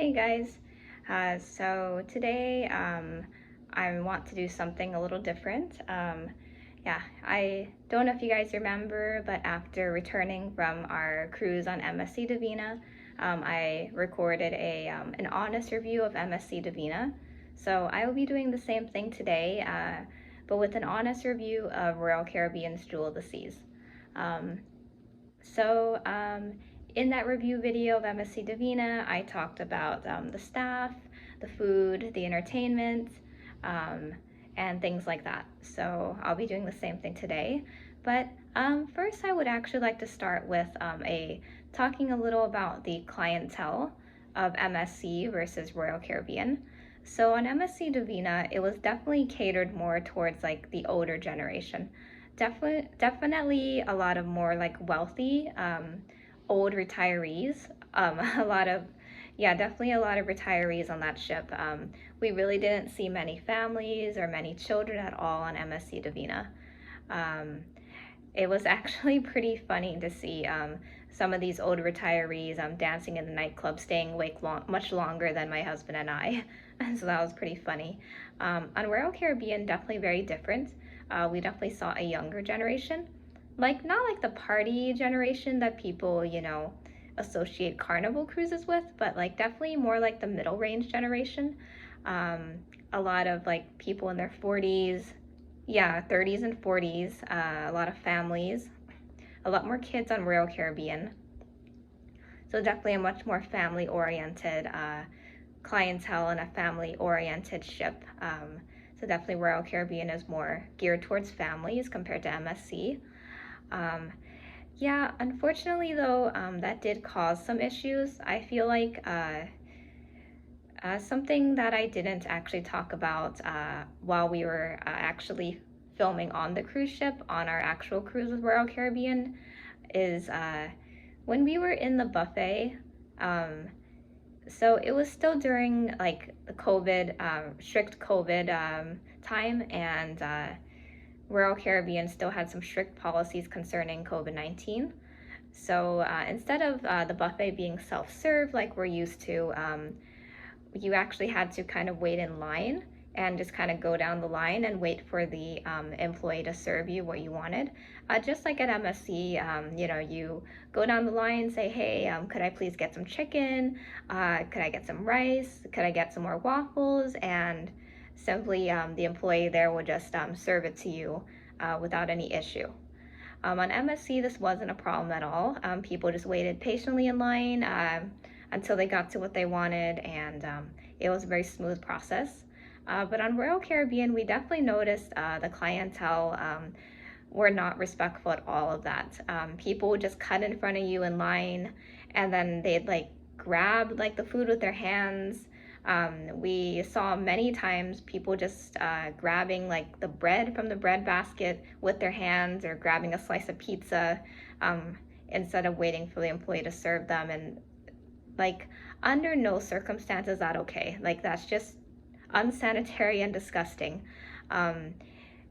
Hey guys, so today I want to do something a little different. I don't know if you guys remember, but after returning from our cruise on MSC Divina, I recorded an honest review of MSC Divina. So I will be doing the same thing today, but with an honest review of Royal Caribbean's Jewel of the Seas. Um, so, in that review video of MSC Divina, I talked about the staff, the food, the entertainment, um, and things like that. So I'll be doing the same thing today. But first, I would actually like to start with talking a little about the clientele of MSC versus Royal Caribbean. So on MSC Divina, it was definitely catered more towards like the older generation. Definitely a lot of more like wealthy, old retirees. A lot of, yeah, definitely a lot of retirees on that ship. We really didn't see many families or many children at all on MSC Divina. Um, it was actually pretty funny to see some of these old retirees dancing in the nightclub, staying awake much longer than my husband and I. So that was pretty funny. On Royal Caribbean, definitely very different. We definitely saw a younger generation, like not like the party generation that people, associate carnival cruises with, but like definitely more like the middle range generation. Um, a lot of like people in their 40s, yeah, 30s and 40s, a lot of families, a lot more kids on Royal Caribbean. So definitely a much more family oriented clientele and a family oriented ship. So definitely Royal Caribbean is more geared towards families compared to MSC. Um, yeah, unfortunately though, that did cause some issues. I feel like something that I didn't actually talk about while we were actually filming on the cruise ship on our actual cruise with Royal Caribbean is when we were in the buffet. So it was still during like the COVID, strict COVID time, and Royal Caribbean still had some strict policies concerning COVID-19. So instead of the buffet being self-serve like we're used to, you actually had to kind of wait in line and just kind of go down the line and wait for the employee to serve you what you wanted. Just like at MSC, you go down the line, say, hey, could I please get some chicken? Could I get some rice? Could I get some more waffles? And simply the employee there will just serve it to you without any issue. On MSC, this wasn't a problem at all. People just waited patiently in line until they got to what they wanted, and it was a very smooth process. But on Royal Caribbean, we definitely noticed the clientele were not respectful at all of that. People would just cut in front of you in line, and then they'd like grab like the food with their hands. We saw many times people just grabbing like the bread from the bread basket with their hands or grabbing a slice of pizza instead of waiting for the employee to serve them. And like, under no circumstances is that okay. Like, that's just unsanitary and disgusting. Um,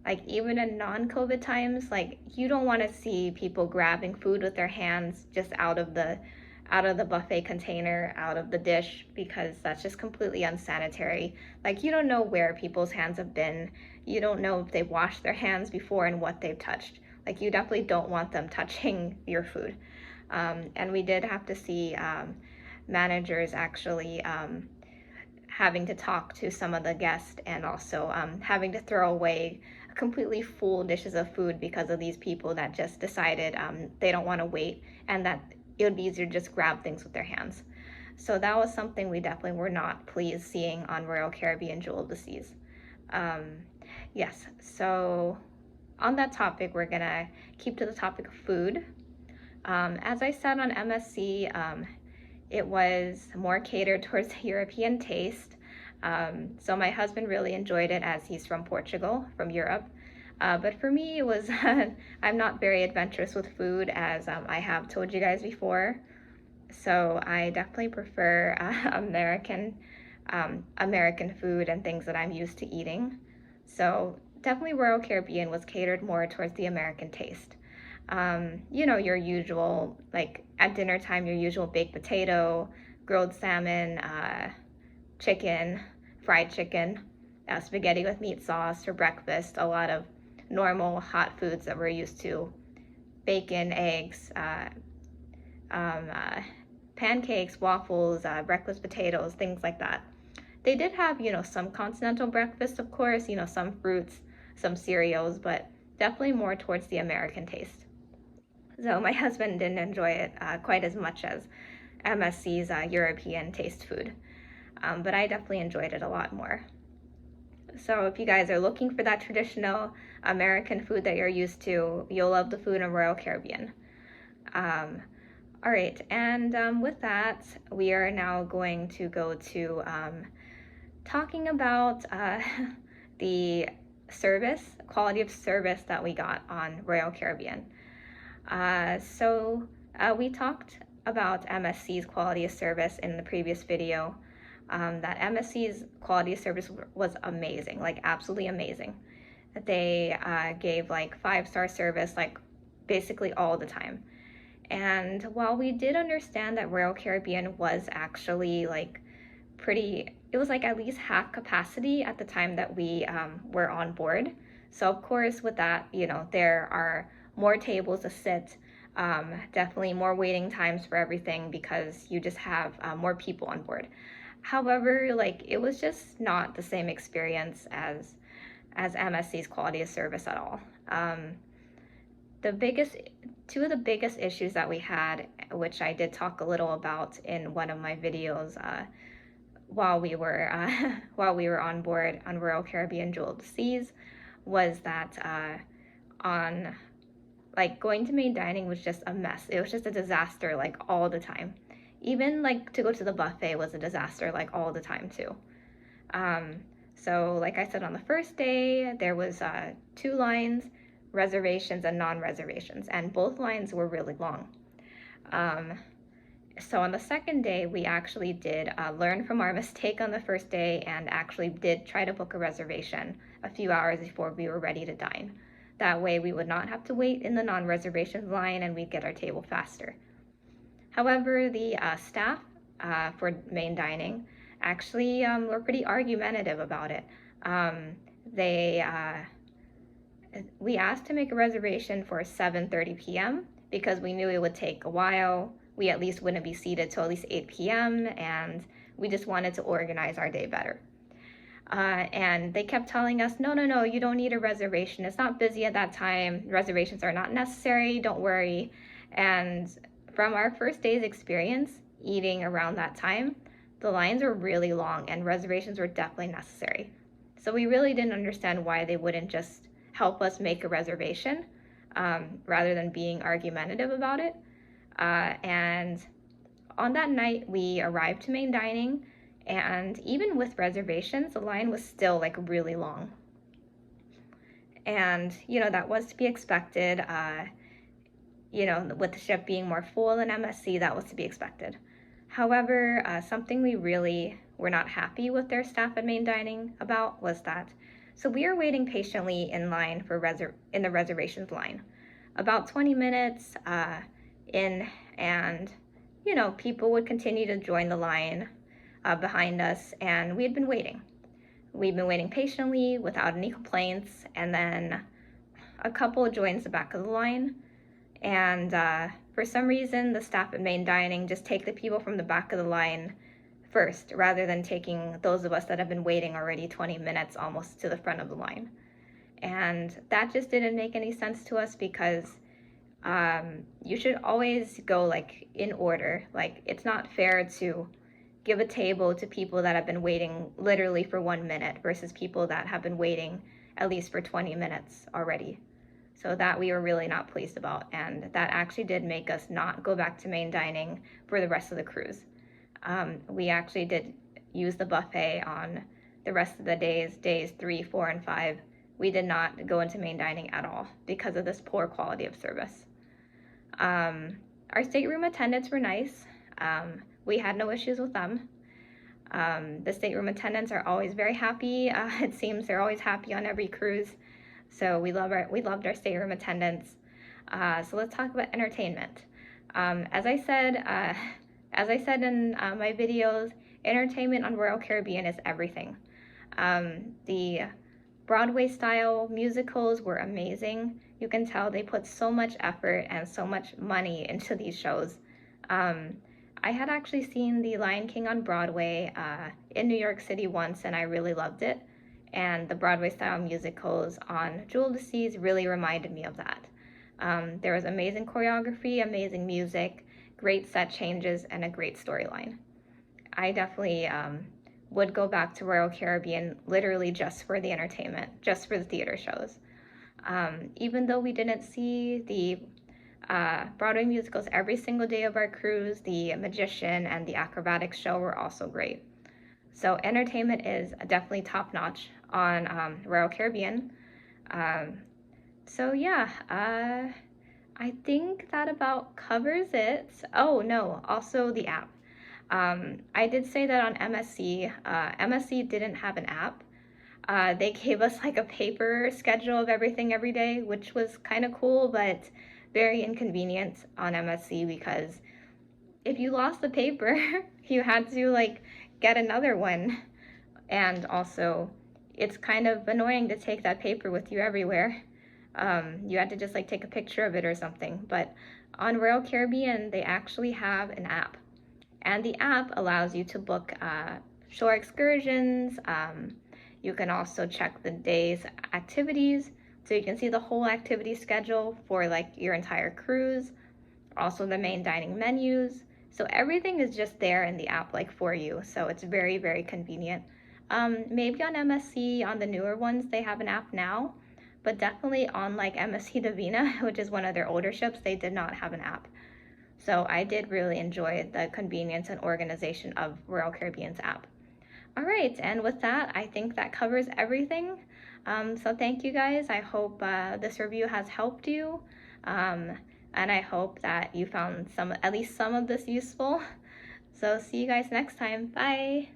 like, even in non-COVID times, like, you don't want to see people grabbing food with their hands just out of the buffet container, out of the dish, because that's just completely unsanitary. Like, you don't know where people's hands have been. You don't know if they've washed their hands before and what they've touched. Like, you definitely don't want them touching your food. And we did have to see managers actually having to talk to some of the guests and also having to throw away completely full dishes of food because of these people that just decided they don't want to wait and that it would be easier to just grab things with their hands. So that was something we definitely were not pleased seeing on Royal Caribbean Jewel of the Seas. Um, yes, so on that topic, we're gonna keep to the topic of food. As I said on MSC, it was more catered towards European taste. So my husband really enjoyed it as he's from Portugal, from Europe. But for me, it was, I'm not very adventurous with food, as I have told you guys before. So I definitely prefer American food and things that I'm used to eating. So definitely Royal Caribbean was catered more towards the American taste. Your usual, like at dinner time, your usual baked potato, grilled salmon, chicken, fried chicken, spaghetti with meat sauce for breakfast, a lot of normal hot foods that we're used to, bacon, eggs, pancakes, waffles, breakfast potatoes, things like that. They did have, some continental breakfast, of course, some fruits, some cereals, but definitely more towards the American taste. So my husband didn't enjoy it quite as much as MSC's European taste food, but I definitely enjoyed it a lot more. So if you guys are looking for that traditional American food that you're used to, you'll love the food in Royal Caribbean. All right, and with that, we are now going to go to talking about the quality of service that we got on Royal Caribbean. So we talked about MSC's quality of service in the previous video. That MSC's quality of service was amazing, like absolutely amazing. They gave like 5-star service, like basically all the time. And while we did understand that Royal Caribbean was actually like it was like at least half capacity at the time that we were on board. So of course with that, there are more tables to sit, definitely more waiting times for everything because you just have more people on board. However, like it was just not the same experience as MSC's quality of service at all. Two of the biggest issues that we had, which I did talk a little about in one of my videos while we were on board on Royal Caribbean Jewel of the Seas, was that on like going to main dining was just a mess. It was just a disaster like all the time. Even like to go to the buffet was a disaster like all the time too. So like I said, on the first day there was 2 lines, reservations and non-reservations, and both lines were really long. So on the second day, we actually did learn from our mistake on the first day and actually did try to book a reservation a few hours before we were ready to dine. That way we would not have to wait in the non-reservations line and we'd get our table faster. However, the staff for main dining actually were pretty argumentative about it. We asked to make a reservation for 7:30 p.m. because we knew it would take a while. We at least wouldn't be seated till at least 8 p.m. and we just wanted to organize our day better. And they kept telling us, no, you don't need a reservation. It's not busy at that time. Reservations are not necessary. Don't worry. And from our first day's experience eating around that time, the lines were really long and reservations were definitely necessary. So we really didn't understand why they wouldn't just help us make a reservation rather than being argumentative about it. And on that night, we arrived to main dining, and even with reservations, the line was still like really long. And, that was to be expected. With the ship being more full than MSC, that was to be expected. However, something we really were not happy with their staff at main dining about was that, so we were waiting patiently in line in the reservations line, about 20 minutes in, and people would continue to join the line behind us, and we had been waiting. We'd been waiting patiently without any complaints, and then a couple joins the back of the line, and for some reason the staff at main dining just take the people from the back of the line first rather than taking those of us that have been waiting already 20 minutes almost to the front of the line. And that just didn't make any sense to us because you should always go like in order. Like it's not fair to give a table to people that have been waiting literally for 1 minute versus people that have been waiting at least for 20 minutes already. So that we were really not pleased about, and that actually did make us not go back to main dining for the rest of the cruise. We actually did use the buffet on the rest of the days 3, 4, and 5. We did not go into main dining at all because of this poor quality of service. Our stateroom attendants were nice. We had no issues with them. The stateroom attendants are always very happy. It seems they're always happy on every cruise. So we loved our stateroom attendants. So let's talk about entertainment. As I said, As I said in my videos, entertainment on Royal Caribbean is everything. The Broadway style musicals were amazing. You can tell they put so much effort and so much money into these shows. I had actually seen The Lion King on Broadway in New York City once, and I really loved it. And the Broadway style musicals on Jewel of the Seas really reminded me of that. There was amazing choreography, amazing music, great set changes, and a great storyline. I definitely would go back to Royal Caribbean literally just for the entertainment, just for the theater shows. Even though we didn't see the Broadway musicals every single day of our cruise, the Magician and the Acrobatics show were also great. So entertainment is definitely top notch on Royal Caribbean. So yeah, I think that about covers it. Oh no, also the app. I did say that on MSC. MSC didn't have an app. They gave us like a paper schedule of everything every day, which was kind of cool, but very inconvenient on MSC because if you lost the paper, you had to like get another one. And also, it's kind of annoying to take that paper with you everywhere. You had to just like take a picture of it or something. But on Royal Caribbean, they actually have an app. And the app allows you to book shore excursions. You can also check the day's activities. So you can see the whole activity schedule for like your entire cruise. Also the main dining menus. So everything is just there in the app like for you. So it's very, very convenient. Maybe on MSC, on the newer ones, they have an app now. But definitely on like MSC Divina, which is one of their older ships, they did not have an app. So I did really enjoy the convenience and organization of Royal Caribbean's app. All right, and with that, I think that covers everything. So thank you guys. I hope this review has helped you. And I hope that you found at least some of this useful. So see you guys next time. Bye.